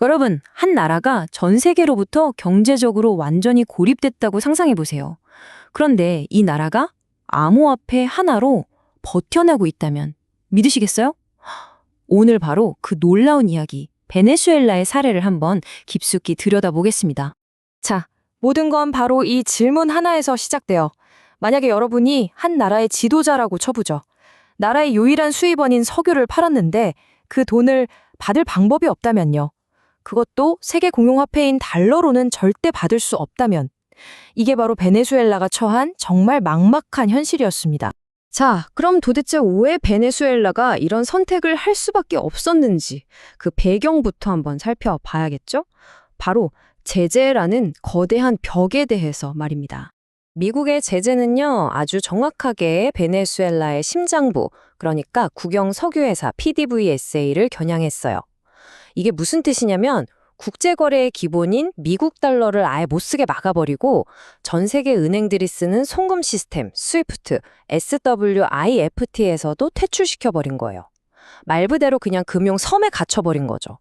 여러분, 한 나라가 전 세계로부터 경제적으로 완전히 고립됐다고 상상해 보세요. 그런데 이 나라가 암호화폐 하나로 버텨내고 있다면 믿으시겠어요? 오늘 바로 그 놀라운 이야기, 베네수엘라의 사례를 한번 깊숙이 들여다보겠습니다. 자, 모든 건 바로 이 질문 하나에서 시작돼요. 만약에 여러분이 한 나라의 지도자라고 쳐보죠. 나라의 유일한 수입원인 석유를 팔았는데 그 돈을 받을 방법이 없다면요. 그것도 세계 공용화폐인 달러로는 절대 받을 수 없다면. 이게 바로 베네수엘라가 처한 정말 막막한 현실이었습니다. 자, 그럼 도대체 왜 베네수엘라가 이런 선택을 할 수밖에 없었는지 그 배경부터 한번 살펴봐야겠죠? 바로 제재라는 거대한 벽에 대해서 말입니다. 미국의 제재는요, 아주 정확하게 베네수엘라의 심장부, 그러니까 국영 석유회사 PDVSA를 겨냥했어요. 이게 무슨 뜻이냐면 국제거래의 기본인 미국 달러를 아예 못 쓰게 막아버리고 전 세계 은행들이 쓰는 송금 시스템 스위프트, SWIFT에서도 퇴출시켜버린 거예요. 말 그대로 그냥 금융 섬에 갇혀버린 거죠.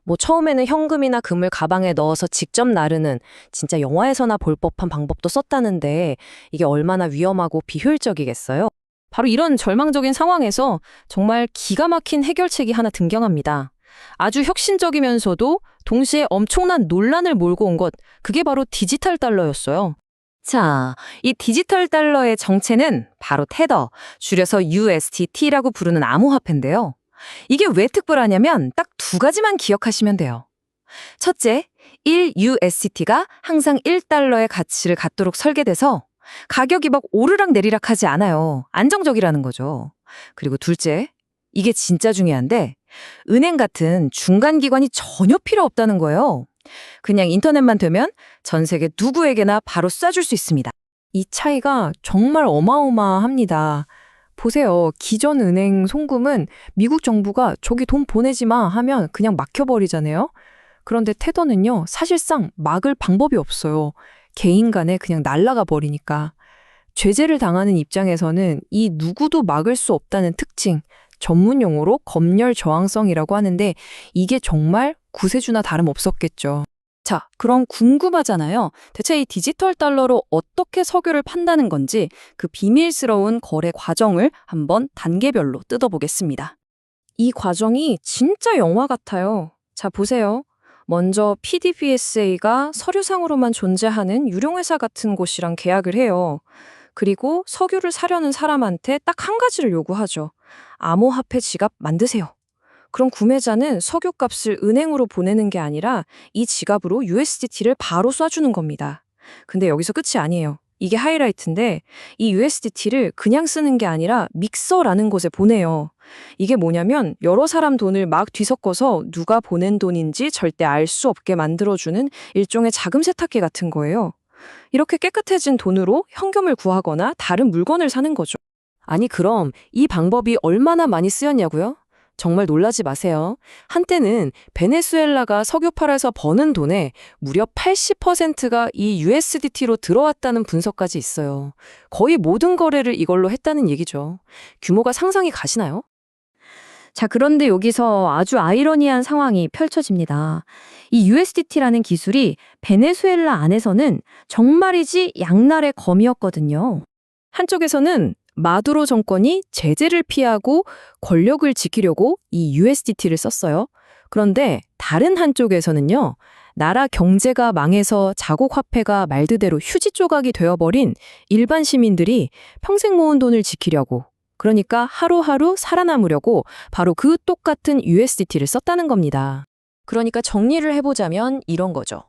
뭐 처음에는 현금이나 금을 가방에 넣어서 직접 나르는 진짜 영화에서나 볼 법한 방법도 썼다는데 이게 얼마나 위험하고 비효율적이겠어요? 바로 이런 절망적인 상황에서 정말 기가 막힌 해결책이 하나 등장합니다. 아주 혁신적이면서도 동시에 엄청난 논란을 몰고 온 것, 그게 바로 디지털 달러였어요. 자, 이 디지털 달러의 정체는 바로 테더, 줄여서 USDT라고 부르는 암호화폐인데요. 이게 왜 특별하냐면 딱 두 가지만 기억하시면 돼요. 첫째, 1USDT가 항상 1달러의 가치를 갖도록 설계돼서 가격이 막 오르락 내리락 하지 않아요. 안정적이라는 거죠. 그리고 둘째, 이게 진짜 중요한데 은행 같은 중간 기관이 전혀 필요 없다는 거예요. 그냥 인터넷만 되면 전 세계 누구에게나 바로 쏴줄 수 있습니다. 이 차이가 정말 어마어마합니다. 보세요. 기존 은행 송금은 미국 정부가 저기 돈 보내지 마 하면 그냥 막혀버리잖아요. 그런데 테더는요, 사실상 막을 방법이 없어요. 개인 간에 그냥 날아가 버리니까. 제재를 당하는 입장에서는 이 누구도 막을 수 없다는 특징, 전문 용어로 검열 저항성이라고 하는데 이게 정말 구세주나 다름없었겠죠. 자, 그럼 궁금하잖아요. 대체 이 디지털 달러로 어떻게 석유를 판다는 건지 그 비밀스러운 거래 과정을 한번 단계별로 뜯어보겠습니다. 이 과정이 진짜 영화 같아요. 자, 보세요. 먼저 PDVSA가 서류상으로만 존재하는 유령회사 같은 곳이랑 계약을 해요. 그리고 석유를 사려는 사람한테 딱 한 가지를 요구하죠. 암호화폐 지갑 만드세요. 그럼 구매자는 석유값을 은행으로 보내는 게 아니라 이 지갑으로 USDT를 바로 쏴주는 겁니다. 근데 여기서 끝이 아니에요. 이게 하이라이트인데 이 USDT를 그냥 쓰는 게 아니라 믹서라는 곳에 보내요. 이게 뭐냐면 여러 사람 돈을 막 뒤섞어서 누가 보낸 돈인지 절대 알 수 없게 만들어주는 일종의 자금 세탁기 같은 거예요. 이렇게 깨끗해진 돈으로 현금을 구하거나 다른 물건을 사는 거죠. 아니 그럼 이 방법이 얼마나 많이 쓰였냐고요? 정말 놀라지 마세요. 한때는 베네수엘라가 석유 팔아서 버는 돈의 무려 80%가 이 USDT로 들어왔다는 분석까지 있어요. 거의 모든 거래를 이걸로 했다는 얘기죠. 규모가 상상이 가시나요? 자, 그런데 여기서 아주 아이러니한 상황이 펼쳐집니다. 이 USDT라는 기술이 베네수엘라 안에서는 정말이지 양날의 검이었거든요. 한쪽에서는 마두로 정권이 제재를 피하고 권력을 지키려고 이 USDT를 썼어요. 그런데 다른 한쪽에서는요, 나라 경제가 망해서 자국 화폐가 말 그대로 휴지 조각이 되어버린 일반 시민들이 평생 모은 돈을 지키려고, 그러니까 하루하루 살아남으려고 바로 그 똑같은 USDT를 썼다는 겁니다. 그러니까 정리를 해보자면 이런 거죠.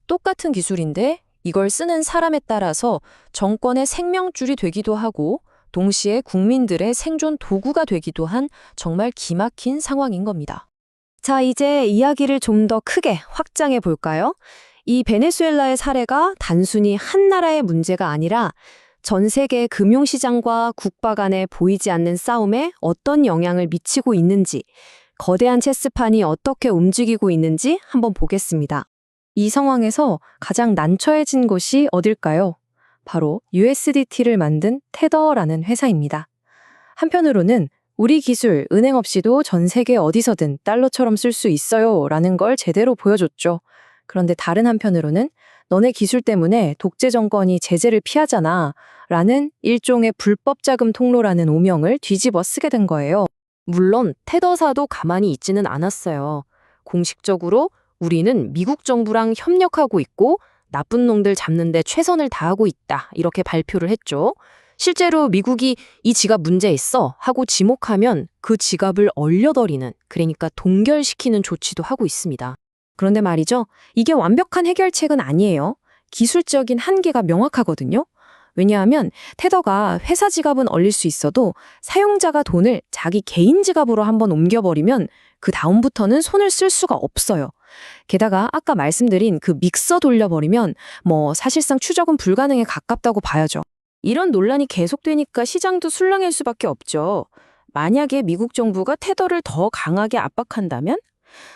똑같은 기술인데 이걸 쓰는 사람에 따라서 정권의 생명줄이 되기도 하고 동시에 국민들의 생존 도구가 되기도 한 정말 기막힌 상황인 겁니다. 자, 이제 이야기를 좀 더 크게 확장해 볼까요? 이 베네수엘라의 사례가 단순히 한 나라의 문제가 아니라 전 세계 금융시장과 국가 간에 보이지 않는 싸움에 어떤 영향을 미치고 있는지, 거대한 체스판이 어떻게 움직이고 있는지 한번 보겠습니다. 이 상황에서 가장 난처해진 곳이 어딜까요? 바로 USDT를 만든 테더라는 회사입니다. 한편으로는 우리 기술, 은행 없이도 전 세계 어디서든 달러처럼 쓸 수 있어요 라는 걸 제대로 보여줬죠. 그런데 다른 한편으로는 너네 기술 때문에 독재 정권이 제재를 피하잖아 라는 일종의 불법 자금 통로라는 오명을 뒤집어 쓰게 된 거예요. 물론 테더사도 가만히 있지는 않았어요. 공식적으로 우리는 미국 정부랑 협력하고 있고 나쁜 놈들 잡는 데 최선을 다하고 있다. 이렇게 발표를 했죠. 실제로 미국이 이 지갑 문제 있어 하고 지목하면 그 지갑을 얼려버리는, 그러니까 동결시키는 조치도 하고 있습니다. 그런데 말이죠. 이게 완벽한 해결책은 아니에요. 기술적인 한계가 명확하거든요. 왜냐하면 테더가 회사 지갑은 얼릴 수 있어도 사용자가 돈을 자기 개인 지갑으로 한번 옮겨버리면 그 다음부터는 손을 쓸 수가 없어요. 게다가 아까 말씀드린 그 믹서 돌려버리면 사실상 추적은 불가능에 가깝다고 봐야죠. 이런 논란이 계속되니까 시장도 술렁일 수밖에 없죠. 만약에 미국 정부가 테더를 더 강하게 압박한다면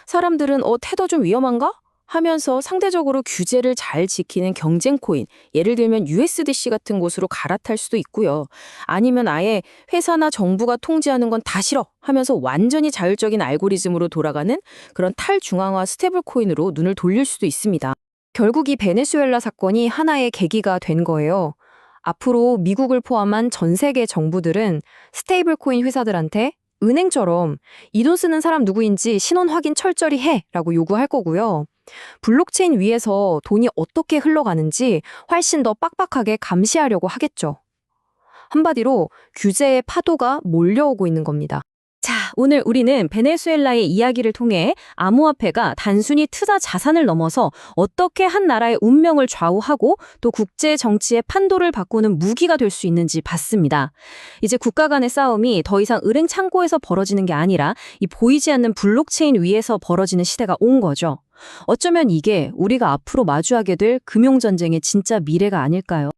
사람들은 테더 좀 위험한가? 하면서 상대적으로 규제를 잘 지키는 경쟁 코인, 예를 들면 USDC 같은 곳으로 갈아탈 수도 있고요. 아니면 아예 회사나 정부가 통제하는 건 다 싫어 하면서 완전히 자율적인 알고리즘으로 돌아가는 그런 탈중앙화 스테이블 코인으로 눈을 돌릴 수도 있습니다. 결국 이 베네수엘라 사건이 하나의 계기가 된 거예요. 앞으로 미국을 포함한 전 세계 정부들은 스테이블 코인 회사들한테 은행처럼 이 돈 쓰는 사람 누구인지 신원 확인 철저히 해 라고 요구할 거고요. 블록체인 위에서 돈이 어떻게 흘러가는지 훨씬 더 빡빡하게 감시하려고 하겠죠. 한마디로 규제의 파도가 몰려오고 있는 겁니다. 자, 오늘 우리는 베네수엘라의 이야기를 통해 암호화폐가 단순히 투자 자산을 넘어서 어떻게 한 나라의 운명을 좌우하고 또 국제 정치의 판도를 바꾸는 무기가 될 수 있는지 봤습니다. 이제 국가 간의 싸움이 더 이상 은행 창고에서 벌어지는 게 아니라 이 보이지 않는 블록체인 위에서 벌어지는 시대가 온 거죠. 어쩌면 이게 우리가 앞으로 마주하게 될 금융전쟁의 진짜 미래가 아닐까요?